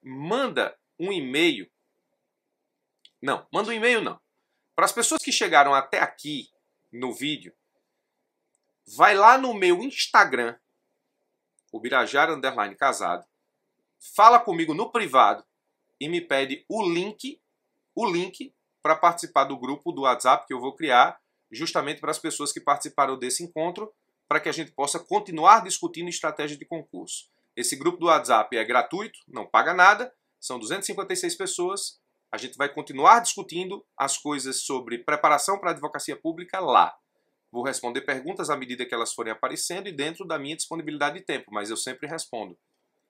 manda um e-mail. Não, manda um e-mail não. Para as pessoas que chegaram até aqui no vídeo, vai lá no meu Instagram, o Birajara_casado, fala comigo no privado e me pede o link para participar do grupo do WhatsApp que eu vou criar, justamente para as pessoas que participaram desse encontro, para que a gente possa continuar discutindo estratégia de concurso. Esse grupo do WhatsApp é gratuito, não paga nada, são 256 pessoas, a gente vai continuar discutindo as coisas sobre preparação para a advocacia pública lá. Vou responder perguntas à medida que elas forem aparecendo e dentro da minha disponibilidade de tempo, mas eu sempre respondo,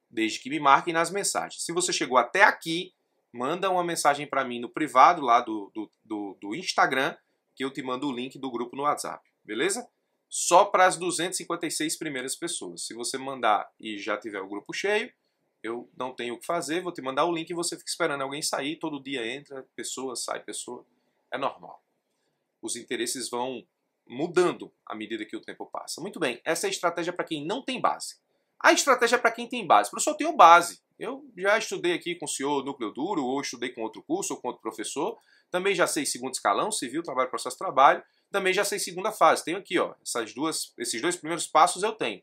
desde que me marquem nas mensagens. Se você chegou até aqui, manda uma mensagem para mim no privado lá do Instagram, que eu te mando o link do grupo no WhatsApp, beleza? Só para as 256 primeiras pessoas. Se você mandar e já tiver o grupo cheio, eu não tenho o que fazer, vou te mandar o link e você fica esperando alguém sair, todo dia entra pessoa, sai pessoa, é normal. Os interesses vão mudando à medida que o tempo passa. Muito bem, essa é a estratégia para quem não tem base. A estratégia para quem tem base. Professor, eu tenho base. Eu já estudei aqui com o senhor núcleo duro, ou estudei com outro curso, ou com outro professor. Também já sei segundo escalão, civil, trabalho, processo, trabalho. Também já sei segunda fase. Tenho aqui, ó, esses dois primeiros passos eu tenho.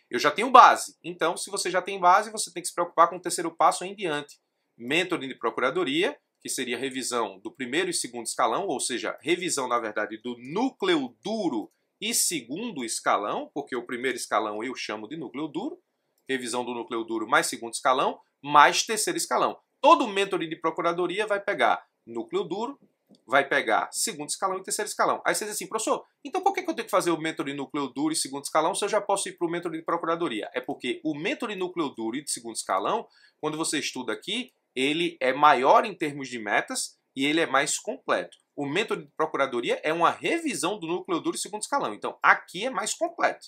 Eu já tenho base. Então, se você já tem base, você tem que se preocupar com o terceiro passo em diante. Mentoring de procuradoria, que seria revisão do primeiro e segundo escalão, ou seja, revisão, na verdade, do núcleo duro e segundo escalão, porque o primeiro escalão eu chamo de núcleo duro, revisão do núcleo duro mais segundo escalão, mais terceiro escalão. Todo mentoring de procuradoria vai pegar núcleo duro, vai pegar segundo escalão e terceiro escalão. Aí você diz assim, professor, então por que eu tenho que fazer o mentoring de núcleo duro e segundo escalão se eu já posso ir para o mentoring de procuradoria? É porque o mentoring de núcleo duro e de segundo escalão, quando você estuda aqui, ele é maior em termos de metas e ele é mais completo. O mentoring de procuradoria é uma revisão do núcleo duro e segundo escalão. Então, aqui é mais completo.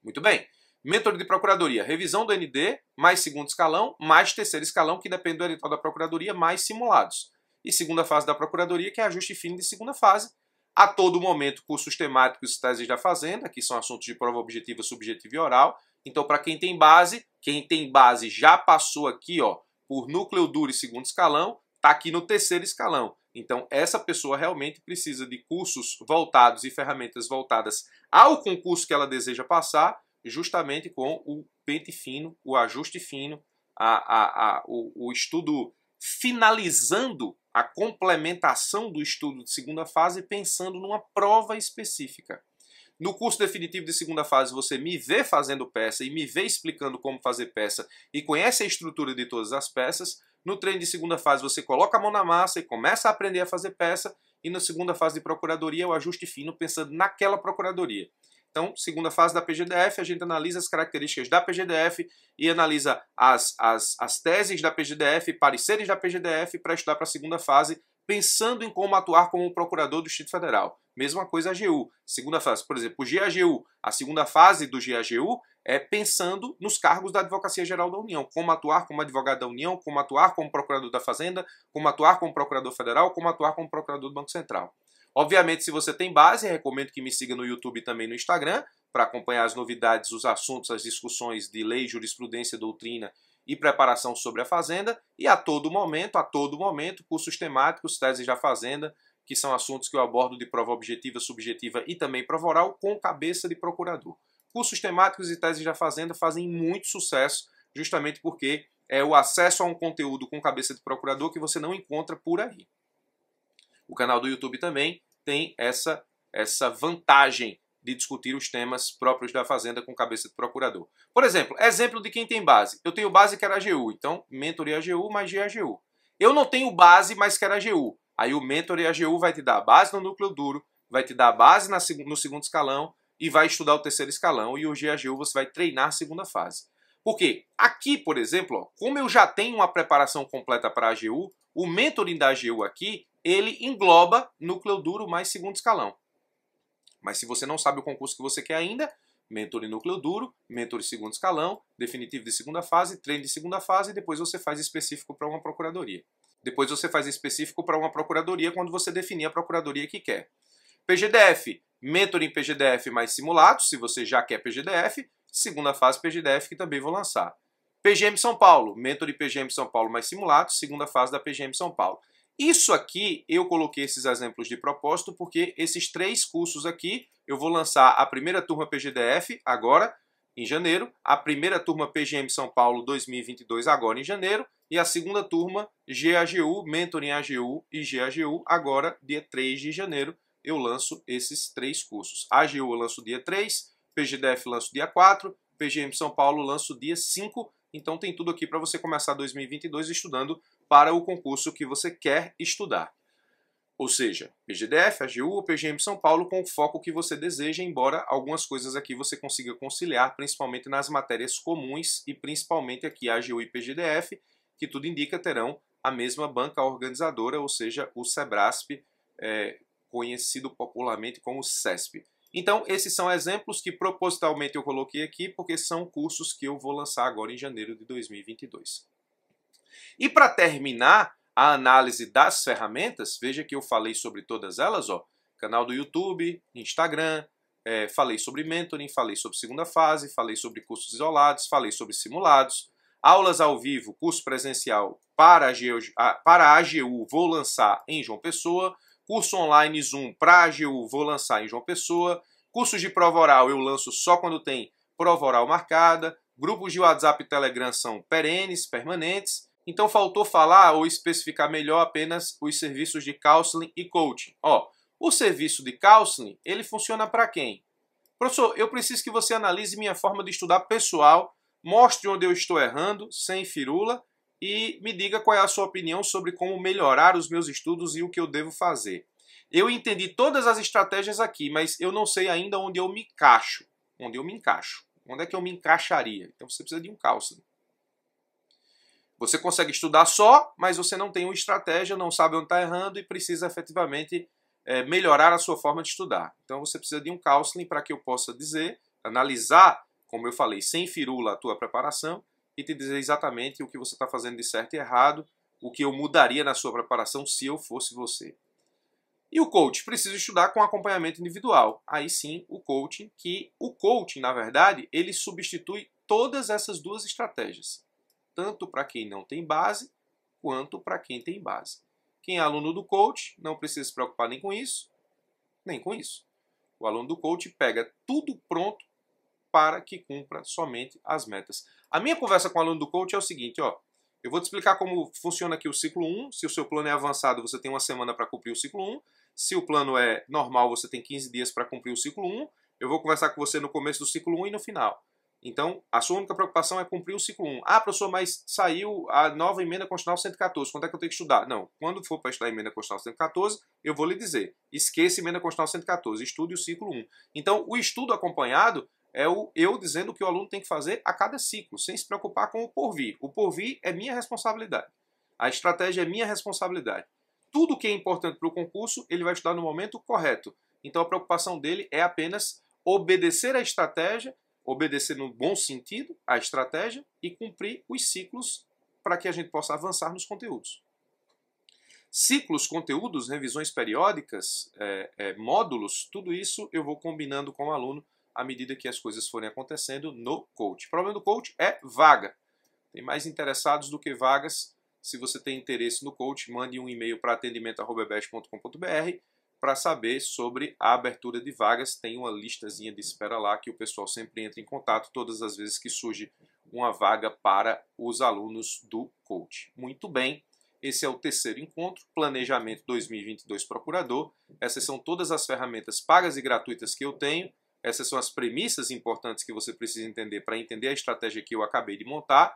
Muito bem. Mentoring de procuradoria, revisão do ND, mais segundo escalão, mais terceiro escalão, que depende do edital da procuradoria, mais simulados. E segunda fase da procuradoria, que é ajuste fino de segunda fase. A todo momento, cursos temáticos e teses da Fazenda, que são assuntos de prova objetiva, subjetiva e oral. Então, para quem tem base já passou aqui, ó, por núcleo duro e segundo escalão, está aqui no terceiro escalão. Então, essa pessoa realmente precisa de cursos voltados e ferramentas voltadas ao concurso que ela deseja passar, justamente com o pente fino, o ajuste fino, o estudo finalizando a complementação do estudo de segunda fase, pensando numa prova específica. No curso definitivo de segunda fase, você me vê fazendo peça e me vê explicando como fazer peça e conhece a estrutura de todas as peças. No treino de segunda fase, você coloca a mão na massa e começa a aprender a fazer peça. E na segunda fase de procuradoria, o ajuste fino, pensando naquela procuradoria. Então, segunda fase da PGDF, a gente analisa as características da PGDF e analisa as teses da PGDF, pareceres da PGDF para estudar para a segunda fase, pensando em como atuar como procurador do Distrito Federal. Mesma coisa a AGU. Segunda fase, por exemplo, o GAGU. A segunda fase do GAGU é pensando nos cargos da Advocacia Geral da União. Como atuar como advogado da União, como atuar como procurador da Fazenda, como atuar como procurador federal, como atuar como procurador do Banco Central. Obviamente, se você tem base, recomendo que me siga no YouTube e também no Instagram, para acompanhar as novidades, os assuntos, as discussões de lei, jurisprudência, doutrina e preparação sobre a Fazenda. E a todo momento, cursos temáticos, teses da Fazenda, que são assuntos que eu abordo de prova objetiva, subjetiva e também prova oral com cabeça de procurador. Cursos temáticos e teses da Fazenda fazem muito sucesso, justamente porque é o acesso a um conteúdo com cabeça de procurador que você não encontra por aí. O canal do YouTube também tem essa vantagem de discutir os temas próprios da Fazenda com cabeça de procurador. Por exemplo de quem tem base. Eu tenho base que era AGU, então Mentor e AGU mais GAGU. Eu não tenho base, mas quero AGU. Aí o Mentor e AGU vai te dar a base no núcleo duro, vai te dar a base no segundo escalão e vai estudar o terceiro escalão. E o GAGU você vai treinar a segunda fase. Por quê? Aqui, por exemplo, ó, como eu já tenho uma preparação completa para a AGU, o mentoring da AGU aqui, ele engloba núcleo duro mais segundo escalão. Mas se você não sabe o concurso que você quer ainda, mentor em núcleo duro, mentor em segundo escalão, definitivo de segunda fase, treino de segunda fase e depois você faz específico para uma procuradoria. Depois você faz específico para uma procuradoria quando você definir a procuradoria que quer. PGDF, mentor em PGDF mais simulados, se você já quer PGDF, segunda fase PGDF que também vou lançar. PGM São Paulo, mentor em PGM São Paulo mais simulados, segunda fase da PGM São Paulo. Isso aqui, eu coloquei esses exemplos de propósito porque esses 3 cursos aqui, eu vou lançar a primeira turma PGDF agora, em janeiro, a primeira turma PGM São Paulo 2022 agora em janeiro, e a segunda turma GAGU, Mentor em AGU e GAGU, agora dia 3 de janeiro, eu lanço esses 3 cursos. AGU eu lanço dia 3, PGDF lanço dia 4, PGM São Paulo lanço dia 5, então tem tudo aqui para você começar 2022 estudando para o concurso que você quer estudar. Ou seja, PGDF, AGU ou PGM São Paulo com o foco que você deseja, embora algumas coisas aqui você consiga conciliar, principalmente nas matérias comuns e principalmente aqui AGU e PGDF, que tudo indica terão a mesma banca organizadora, ou seja, o SEBRASP, conhecido popularmente como CESP. Então, esses são exemplos que propositalmente eu coloquei aqui, porque são cursos que eu vou lançar agora em janeiro de 2022. E para terminar a análise das ferramentas, veja que eu falei sobre todas elas, ó, canal do YouTube, Instagram, falei sobre mentoring, falei sobre segunda fase, falei sobre cursos isolados, falei sobre simulados, aulas ao vivo, curso presencial para a AGU vou lançar em João Pessoa, curso online Zoom para a AGU vou lançar em João Pessoa, cursos de prova oral eu lanço só quando tem prova oral marcada, grupos de WhatsApp e Telegram são perenes, permanentes. Então faltou falar ou especificar melhor apenas os serviços de counseling e coaching. Ó, o serviço de counseling, ele funciona para quem? Professor, eu preciso que você analise minha forma de estudar pessoal, mostre onde eu estou errando, sem firula, e me diga qual é a sua opinião sobre como melhorar os meus estudos e o que eu devo fazer. Eu entendi todas as estratégias aqui, mas eu não sei ainda onde eu me encaixo. Onde é que eu me encaixaria? Então você precisa de um counseling. Você consegue estudar só, mas você não tem uma estratégia, não sabe onde está errando e precisa efetivamente melhorar a sua forma de estudar. Então você precisa de um counseling para que eu possa dizer, analisar, como eu falei, sem firula a tua preparação e te dizer exatamente o que você está fazendo de certo e errado, o que eu mudaria na sua preparação se eu fosse você. E o coach? Precisa estudar com acompanhamento individual. Aí sim, o coaching, na verdade, ele substitui todas essas duas estratégias. Tanto para quem não tem base, quanto para quem tem base. Quem é aluno do coach não precisa se preocupar nem com isso, nem com isso. O aluno do coach pega tudo pronto para que cumpra somente as metas. A minha conversa com o aluno do coach é o seguinte, ó, eu vou te explicar como funciona aqui o ciclo 1, se o seu plano é avançado, você tem uma semana para cumprir o ciclo 1, se o plano é normal, você tem 15 dias para cumprir o ciclo 1, eu vou conversar com você no começo do ciclo 1 e no final. Então, a sua única preocupação é cumprir o ciclo 1. Ah, professor, mas saiu a nova emenda constitucional 114, quando é que eu tenho que estudar? Não, quando for para estudar a emenda constitucional 114, eu vou lhe dizer, esqueça a emenda constitucional 114, estude o ciclo 1. Então, o estudo acompanhado é eu dizendo o que o aluno tem que fazer a cada ciclo, sem se preocupar com o porvir. O porvir é minha responsabilidade. A estratégia é minha responsabilidade. Tudo que é importante para o concurso, ele vai estudar no momento correto. Então, a preocupação dele é apenas obedecer a estratégia, obedecer no bom sentido a estratégia e cumprir os ciclos para que a gente possa avançar nos conteúdos. Ciclos, conteúdos, revisões periódicas, módulos, tudo isso eu vou combinando com o aluno à medida que as coisas forem acontecendo no coach. O problema do coach é vaga. Tem mais interessados do que vagas. Se você tem interesse no coach, mande um e-mail para atendimento@ebest.com.br para saber sobre a abertura de vagas. Tem uma listazinha de espera lá que o pessoal sempre entra em contato todas as vezes que surge uma vaga para os alunos do coach. Muito bem, esse é o terceiro encontro, Planejamento 2022 Procurador. Essas são todas as ferramentas pagas e gratuitas que eu tenho. Essas são as premissas importantes que você precisa entender para entender a estratégia que eu acabei de montar.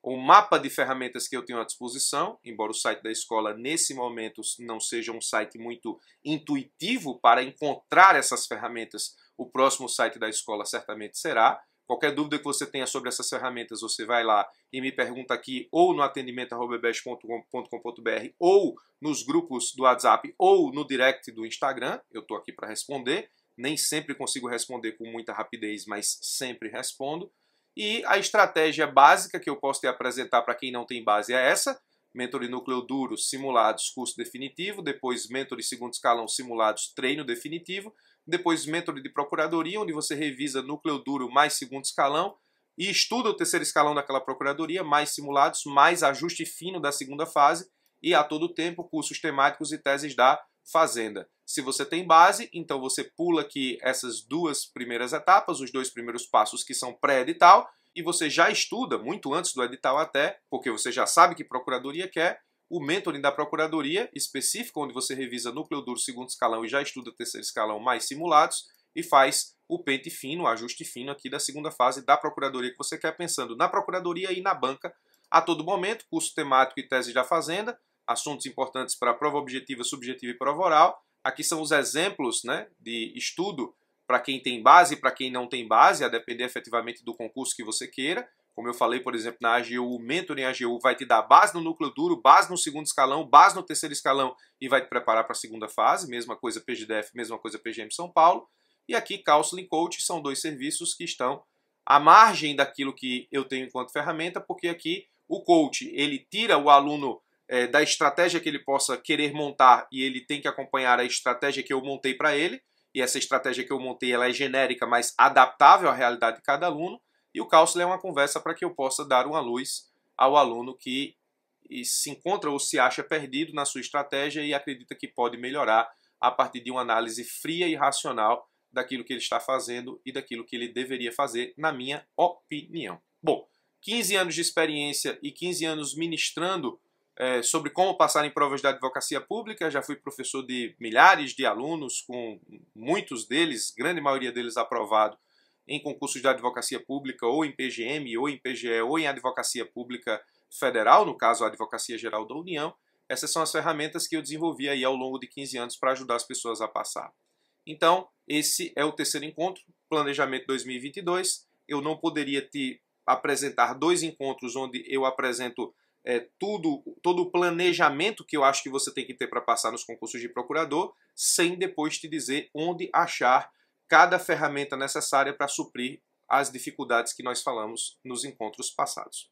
O mapa de ferramentas que eu tenho à disposição, embora o site da escola nesse momento não seja um site muito intuitivo para encontrar essas ferramentas, o próximo site da escola certamente será. Qualquer dúvida que você tenha sobre essas ferramentas, você vai lá e me pergunta aqui ou no atendimento@ebest.com.br ou nos grupos do WhatsApp ou no direct do Instagram. Eu estou aqui para responder. Nem sempre consigo responder com muita rapidez, mas sempre respondo. E a estratégia básica que eu posso te apresentar para quem não tem base é essa: Mentor e núcleo duro, simulados, curso definitivo, depois Mentor e segundo escalão, simulados, treino definitivo, depois Mentor de procuradoria, onde você revisa núcleo duro mais segundo escalão e estuda o terceiro escalão daquela procuradoria, mais simulados, mais ajuste fino da segunda fase e a todo tempo cursos temáticos e teses da Fazenda. Se você tem base, então você pula aqui essas duas primeiras etapas, os dois primeiros passos que são pré-edital, e você já estuda, muito antes do edital até, porque você já sabe que procuradoria quer, o mentoring da procuradoria específico, onde você revisa núcleo duro, segundo escalão e já estuda o terceiro escalão mais simulados, e faz o pente fino, o ajuste fino aqui da segunda fase da procuradoria que você quer, pensando na procuradoria e na banca a todo momento, curso temático e tese da Fazenda, assuntos importantes para prova objetiva, subjetiva e prova oral. Aqui são os exemplos, né, de estudo para quem tem base e para quem não tem base, a depender efetivamente do concurso que você queira. Como eu falei, por exemplo, na AGU, o Mentor em AGU vai te dar base no núcleo duro, base no segundo escalão, base no terceiro escalão e vai te preparar para a segunda fase. Mesma coisa PGDF, mesma coisa PGM São Paulo. E aqui Counseling Coach são dois serviços que estão à margem daquilo que eu tenho enquanto ferramenta, porque aqui o coach, ele tira o aluno da estratégia que ele possa querer montar e ele tem que acompanhar a estratégia que eu montei para ele, e essa estratégia que eu montei ela é genérica, mas adaptável à realidade de cada aluno, e o Counseling é uma conversa para que eu possa dar uma luz ao aluno que se encontra ou se acha perdido na sua estratégia e acredita que pode melhorar a partir de uma análise fria e racional daquilo que ele está fazendo e daquilo que ele deveria fazer, na minha opinião. Bom, 15 anos de experiência e 15 anos ministrando sobre como passar em provas da advocacia pública. Já fui professor de milhares de alunos, com muitos deles, grande maioria deles aprovado em concursos de advocacia pública, ou em PGM, ou em PGE, ou em advocacia pública federal, no caso a Advocacia Geral da União. Essas são as ferramentas que eu desenvolvi aí ao longo de 15 anos para ajudar as pessoas a passar. Então, esse é o terceiro encontro, Planejamento 2022. Eu não poderia te apresentar dois encontros onde eu apresento todo o planejamento que eu acho que você tem que ter para passar nos concursos de procurador, sem depois te dizer onde achar cada ferramenta necessária para suprir as dificuldades que nós falamos nos encontros passados.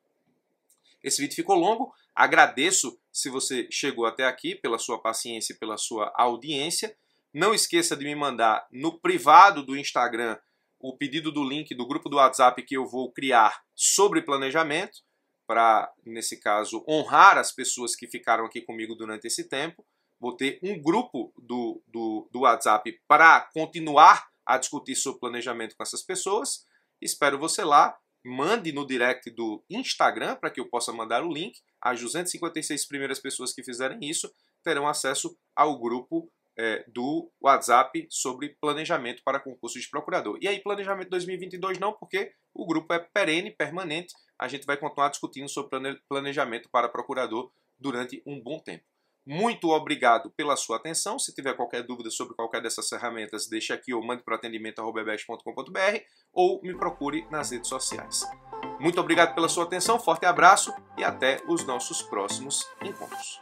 Esse vídeo ficou longo, agradeço se você chegou até aqui, pela sua paciência e pela sua audiência. Não esqueça de me mandar no privado do Instagram o pedido do link do grupo do WhatsApp que eu vou criar sobre planejamento, para, nesse caso, honrar as pessoas que ficaram aqui comigo durante esse tempo. Vou ter um grupo do WhatsApp para continuar a discutir sobre planejamento com essas pessoas. Espero você lá. Mande no direct do Instagram para que eu possa mandar o link. As 256 primeiras pessoas que fizerem isso terão acesso ao grupo do WhatsApp sobre planejamento para concurso de procurador. E aí, planejamento 2022 não, porque o grupo é perene, permanente. A gente vai continuar discutindo sobre planejamento para procurador durante um bom tempo. Muito obrigado pela sua atenção. Se tiver qualquer dúvida sobre qualquer dessas ferramentas, deixe aqui ou mande para o atendimento@ebest.com.br ou me procure nas redes sociais. Muito obrigado pela sua atenção, forte abraço e até os nossos próximos encontros.